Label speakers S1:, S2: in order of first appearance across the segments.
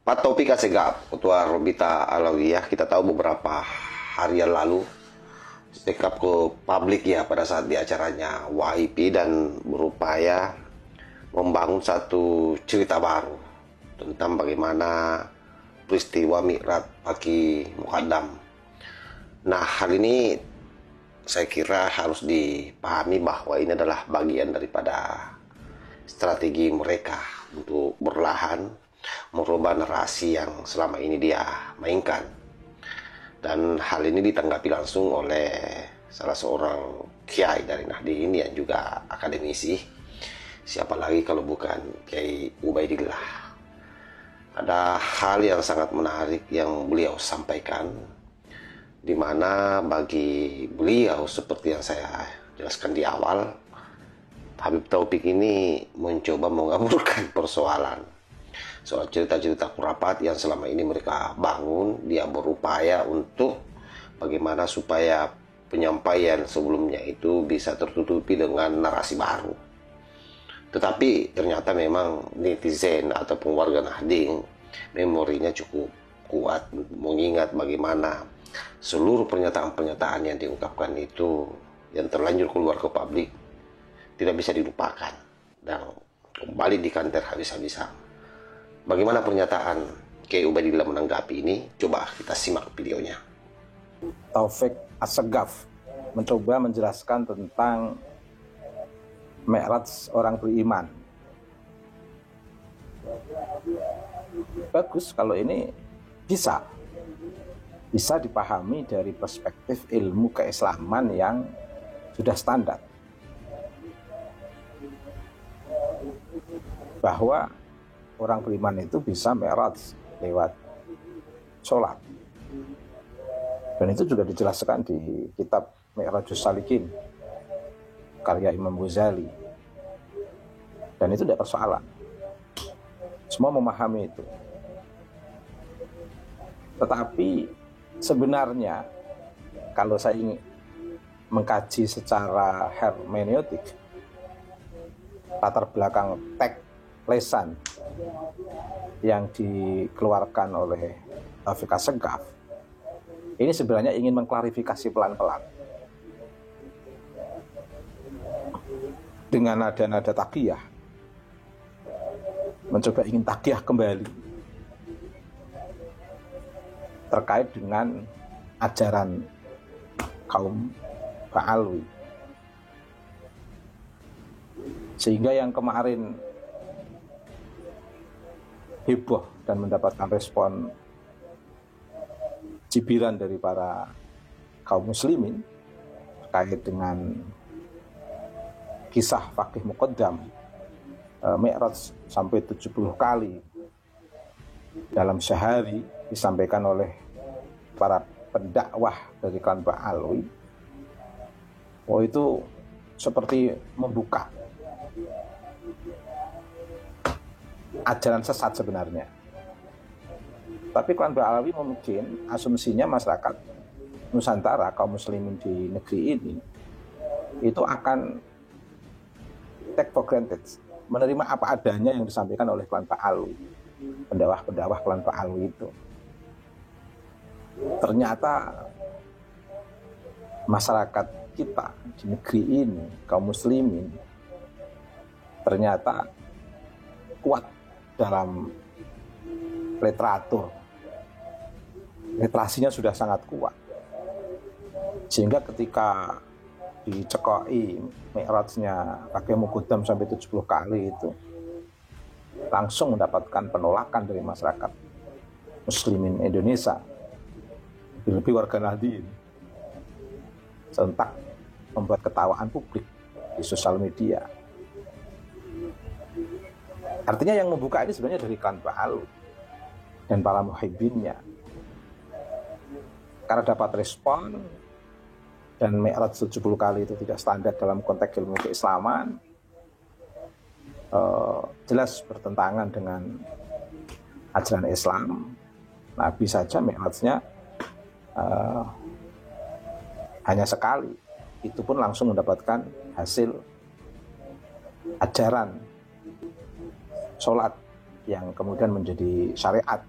S1: Pak Taufik Asegaf, Ketua Robita Alawiyah, kita tahu beberapa hari yang lalu sikap ke publik ya pada saat di acaranya YIP dan berupaya membangun satu cerita baru tentang bagaimana peristiwa Mi'raj Baki Mukaddam. Nah, hal ini saya kira harus dipahami bahwa ini adalah bagian daripada strategi mereka untuk berlahan merubah narasi yang selama ini dia mainkan. Dan hal ini ditanggapi langsung oleh salah seorang kiai dari Nahdien ini yang juga akademisi. Siapa lagi kalau bukan Kiai Ubaidillah. Ada hal yang sangat menarik yang beliau sampaikan, di mana bagi beliau seperti yang saya jelaskan di awal, Habib Taufik ini mencoba mengaburkan persoalan soal cerita-cerita khurafat yang selama ini mereka bangun. Dia berupaya untuk bagaimana supaya penyampaian sebelumnya itu bisa tertutupi dengan narasi baru. Tetapi ternyata memang netizen ataupun warga Nahdien memorinya cukup kuat mengingat bagaimana seluruh pernyataan-pernyataan yang diungkapkan itu yang terlanjur keluar ke publik tidak bisa dilupakan dan kembali dikanter habis-habisan. Bagaimana pernyataan Kiai Ubaidillah menanggapi ini? Coba kita simak videonya.
S2: Taufik Asegaf mencoba menjelaskan tentang Mi'raj orang beriman. Bagus kalau ini bisa dipahami dari perspektif ilmu keislaman yang sudah standar, bahwa orang beriman itu bisa mi'raj lewat sholat. Dan itu juga dijelaskan di kitab Mi'rajus Salikin karya Imam Ghazali. Dan itu tidak persoalan. Semua memahami itu. Tetapi sebenarnya kalau saya ingin mengkaji secara hermeneutik, latar belakang teks lesan yang dikeluarkan oleh Taufik Asegaf ini sebenarnya ingin mengklarifikasi pelan-pelan dengan nada-nada taqiyah, mencoba ingin taqiyah kembali terkait dengan ajaran kaum Ba'alwi, sehingga yang kemarin heboh dan mendapatkan respon cibiran dari para kaum muslimin terkait dengan kisah Faqih Muqaddam Mi'raj sampai 70 kali dalam sehari disampaikan oleh para pendakwah dari klan Ba'alwi. Oh, itu seperti membuka ajaran sesat sebenarnya. Tapi klan Ba'alwi mungkin asumsinya masyarakat Nusantara, kaum muslimin di negeri ini itu akan take for granted, menerima apa adanya yang disampaikan oleh klan Ba'alwi, pendakwah klan Ba'alwi itu. Ternyata masyarakat kita di negeri ini, kaum muslimin, ternyata kuat dalam literatur. Literasinya sudah sangat kuat. Sehingga ketika dicekoki Mi'rajnya Baki Muqaddam sampai 70 kali itu langsung mendapatkan penolakan dari masyarakat muslimin Indonesia, lebih warga Nahdien, sentak membuat ketawaan publik di sosial media. Artinya yang membuka ini sebenarnya dari klan Ba'alwi dan para muhibbinnya. Karena dapat respon dan Mi'raj 70 kali itu tidak standar dalam konteks ilmu keislaman, jelas bertentangan dengan ajaran Islam. Nabi saja Mi'rajnya hanya sekali, itu pun langsung mendapatkan hasil ajaran sholat yang kemudian menjadi syariat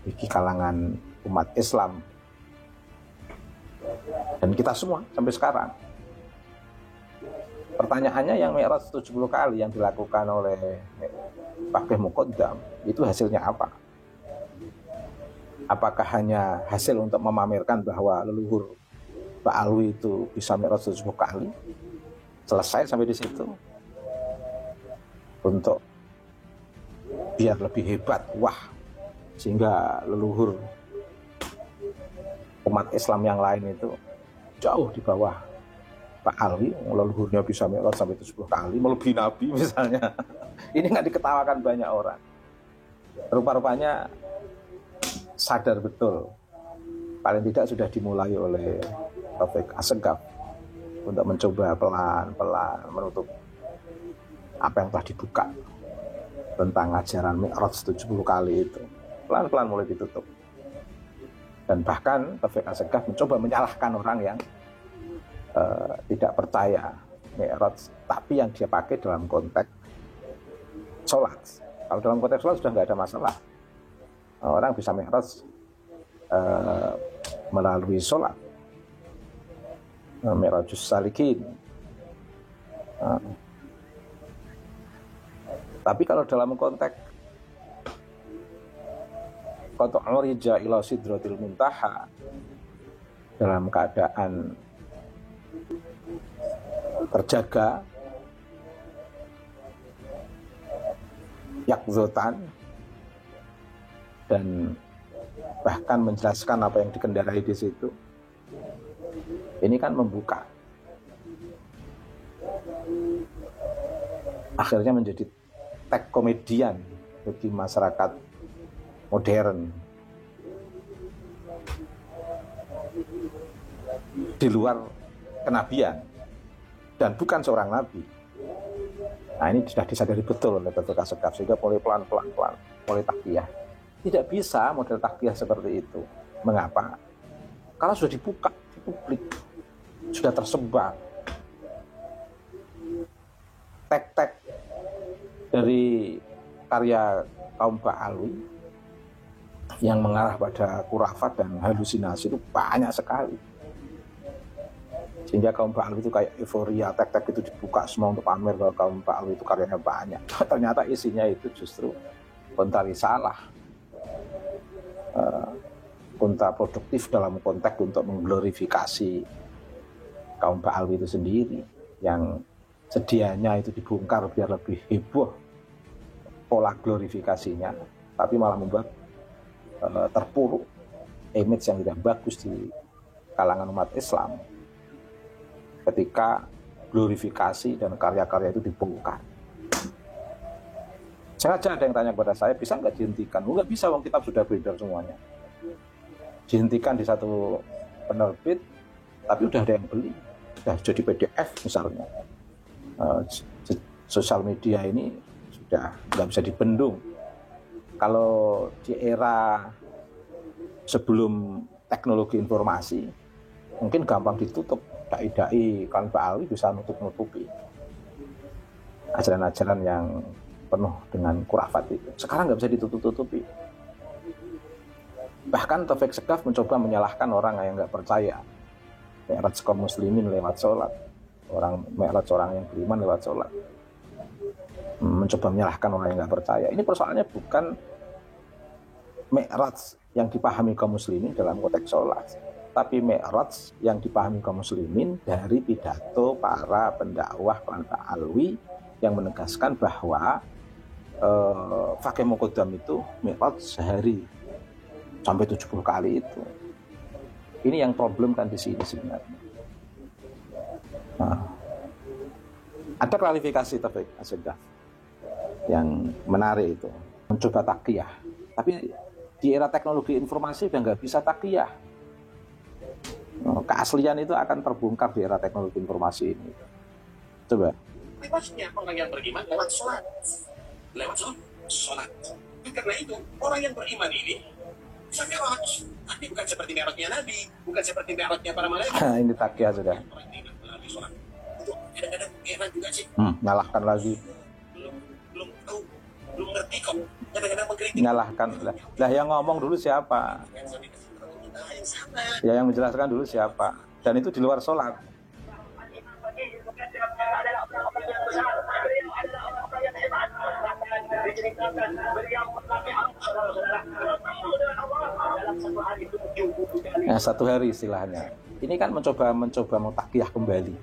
S2: bagi kalangan umat Islam dan kita semua sampai sekarang. Pertanyaannya, yang Mi'raj 70 kali yang dilakukan oleh Faqih Muqaddam itu hasilnya apa? Apakah hanya hasil untuk memamerkan bahwa leluhur Pak Alwi itu bisa Mi'raj 70 kali? Selesai sampai di situ? Untuk biar lebih hebat, wah, sehingga leluhur umat Islam yang lain itu jauh di bawah Pak Alwi, leluhurnya bisa Mi'raj sampai 70 kali, melebihi Nabi misalnya. Ini nggak diketawakan banyak orang. Rupa-rupanya sadar betul, paling tidak sudah dimulai oleh Taufik Assegaf untuk mencoba pelan-pelan menutup apa yang telah dibuka tentang ajaran Mi'raj 70 kali itu. Pelan-pelan mulai ditutup. Dan bahkan Taufik Assegaf mencoba menyalahkan orang yang tidak percaya Mi'raj, tapi yang dia pakai dalam konteks sholat. Kalau dalam konteks sholat sudah nggak ada masalah. Orang bisa Mi'raj melalui sholat, Mi'rajus Salikin. Tapi kalau dalam konteks qat'u rija ila sidratil muntaha, dalam keadaan terjaga, yakzotan, dan bahkan menjelaskan apa yang dikendarai di situ, ini kan membuka, akhirnya menjadi tag komedian bagi masyarakat modern di luar kenabian dan bukan seorang nabi. Nah, ini sudah disadari betul oleh Taufik Assegaf, sehingga mulai pelan-pelan mulai takliyah. Tidak bisa model takliyah seperti itu. Mengapa? Karena sudah dibuka di publik, sudah tersebar tag-tag dari karya kaum Ba'alwi yang mengarah pada khurafat dan halusinasi itu banyak sekali. Sehingga kaum Ba'alwi itu kayak euforia, tag-tag itu dibuka semua untuk pamer bahwa kaum Ba'alwi itu karyanya banyak. Ternyata isinya itu justru kontrarisalah, kontraproduktif dalam konteks untuk mengglorifikasi kaum Ba'alwi itu sendiri, yang sedianya itu dibongkar biar lebih heboh pola glorifikasinya, tapi malah membuat terpuruk image yang tidak bagus di kalangan umat Islam ketika glorifikasi dan karya-karya itu dibongkar. Sengaja ada yang tanya kepada saya, bisa nggak dihentikan? Nggak bisa, wong kitab sudah beredar semuanya. Dihentikan di satu penerbit, tapi udah ada yang beli, sudah jadi PDF misalnya. Sosial media ini sudah nggak bisa dibendung. Kalau di era sebelum teknologi informasi, mungkin gampang ditutup. Dai-dai kan Ba'alwi bisa nutup-nutupi ajaran-ajaran yang penuh dengan khurafat itu. Sekarang nggak bisa ditutup-tutupi. Bahkan Taufik Assegaf mencoba menyalahkan orang yang nggak percaya Mi'raj kaum muslimin lewat sholat, Mi'raj orang yang beriman lewat sholat. Mencoba menyalahkan orang yang nggak percaya. Ini persoalannya bukan Mi'raj yang dipahami kaum muslimin dalam konteks sholat, tapi Mi'raj yang dipahami kaum muslimin dari pidato para pendakwah kaum Ba'alwi yang menegaskan bahwa Faqih Muqaddam itu Mi'raj sehari sampai 70 kali itu. Ini yang problem kan di sini sebenarnya. Nah, ada klarifikasi Taufik Assegaf yang menarik itu, mencoba takliyah. Tapi di era teknologi informasi udah nggak bisa takliyah. Keaslian itu akan terbongkar di era teknologi informasi ini. Coba.
S3: Bebasnya orang yang beriman lewat sholat. Lewat sholat. Karena itu, orang yang beriman ini bisa Mi'raj. Tapi bukan seperti Mi'rajnya Nabi, bukan seperti Mi'rajnya para malaikat.
S2: Ini takliyah sudah.
S3: Orang yang melalui sholat. Itu kadang-kadang heran juga sih.
S2: Nyalahkan lagi.
S3: Belum tahu, belum ngerti kok. kadang-kadang mengkritik.
S2: Menyalahkan. Lah yang ngomong dulu siapa?
S3: Yang sabar.
S2: Ya yang menjelaskan dulu siapa? Dan itu di luar sholat. Nah, satu hari istilahnya. Ini kan mencoba mentakiah kembali.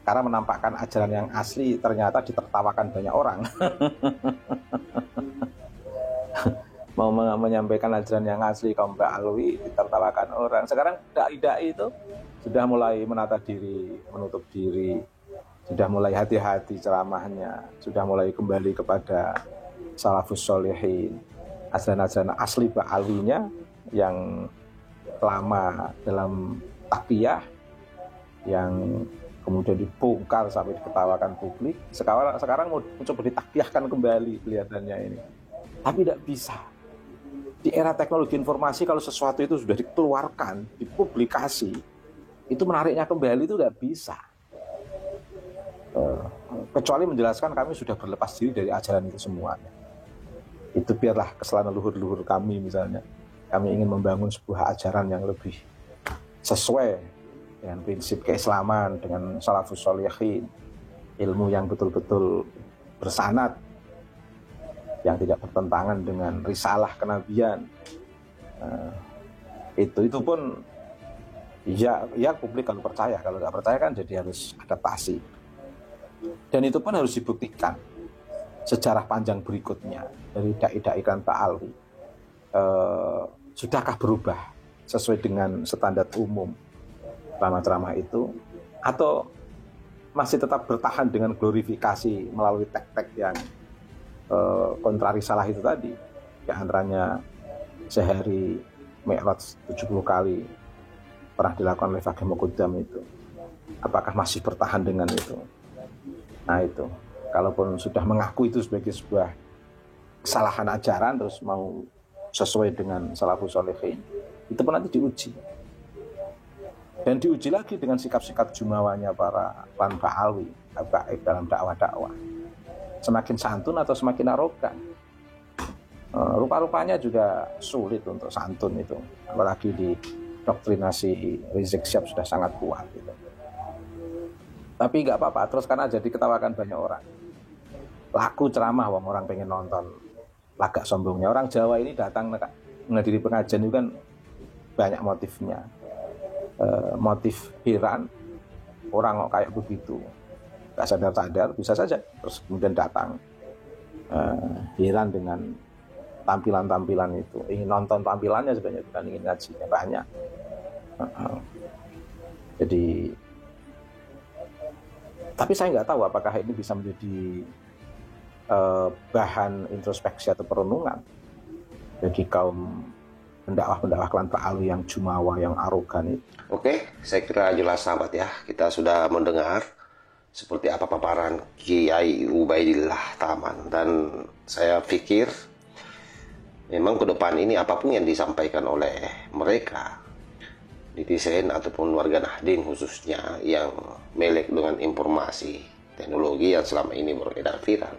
S2: Karena menampakkan ajaran yang asli ternyata ditertawakan banyak orang. Mau menyampaikan ajaran yang asli kaum Ba'alwi ditertawakan orang. Sekarang dai-dai itu sudah mulai menata diri, menutup diri, sudah mulai hati-hati ceramahnya, sudah mulai kembali kepada salafus sholihin, ajaran-ajaran asli Ba'alwinya yang lama dalam takiyah, yang kemudian dibongkar sampai diketawakan publik. Sekarang mau mencoba ditakiyahkan kembali kelihatannya ini, tapi tidak bisa. Di era teknologi informasi, kalau sesuatu itu sudah dikeluarkan, dipublikasi, itu menariknya kembali itu tidak bisa. Kecuali menjelaskan kami sudah berlepas diri dari ajaran itu semuanya. Itu biarlah kesalahan leluhur-leluhur kami misalnya. Kami ingin membangun sebuah ajaran yang lebih sesuai dengan prinsip keislaman, dengan salafus sholihin, ilmu yang betul-betul bersanad, yang tidak bertentangan dengan risalah kenabian. Itu pun ya publik kalau percaya, kalau tidak percaya kan jadi harus adaptasi. Dan itu pun harus dibuktikan sejarah panjang berikutnya dari dai-dai kan Ba'alwi. Sudahkah berubah sesuai dengan standar umum ceramah-ceramah itu, atau masih tetap bertahan dengan glorifikasi melalui tek-tek yang kontra risalah itu tadi, di antaranya sehari Mi'raj 70 kali pernah dilakukan oleh Faqih Muqaddam itu. Apakah masih bertahan dengan itu? Nah itu, kalaupun sudah mengaku itu sebagai sebuah kesalahan ajaran, terus mau sesuai dengan salafus sholihin, itu pun nanti diuji. Dan diuji lagi dengan sikap-sikap jumawanya para Ran Ba'alwi, Habaib dalam dakwah-dakwah. Semakin santun atau semakin arogan. Rupa-rupanya juga sulit untuk santun itu. Apalagi di doktrinasi Rizik Syihab sudah sangat kuat gitu. Tapi nggak apa-apa, teruskan aja, diketawakan banyak orang. Laku ceramah, orang pengen nonton. Lagak sombongnya. Orang Jawa ini datang menghadiri pengajian itu kan banyak motifnya. Motif heran, orang kok kayak begitu. Gak sadar-sadar, bisa saja terus kemudian datang heran dengan tampilan-tampilan itu, ingin nonton tampilannya sebenarnya, bukan ingin ngajinya banyak. Jadi, tapi saya nggak tahu apakah ini bisa menjadi bahan introspeksi atau perenungan bagi kaum pendakwah klan Ba'alwi yang jumawa, yang arogan itu.
S1: Oke, saya kira jelas sahabat ya. Kita sudah mendengar seperti apa paparan Kiai Ubaidillah Taman, dan saya pikir memang ke depan ini apapun yang disampaikan oleh mereka, netizen ataupun warga Nahdien khususnya yang melek dengan informasi teknologi yang selama ini beredar viral,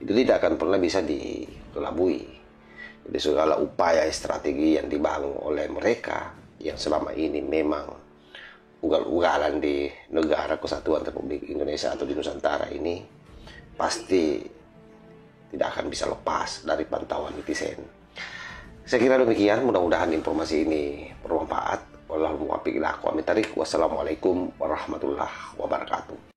S1: itu tidak akan pernah bisa dikelabui. Jadi segala upaya strategi yang dibangun oleh mereka yang selama ini memang ugal-ugalan di negara kesatuan Republik Indonesia atau di Nusantara ini pasti tidak akan bisa lepas dari pantauan netizen. Saya kira demikian, mudah-mudahan informasi ini bermanfaat. Wallahul muwaffiq ila aqwamit thoriq. Wassalamualaikum warahmatullahi wabarakatuh.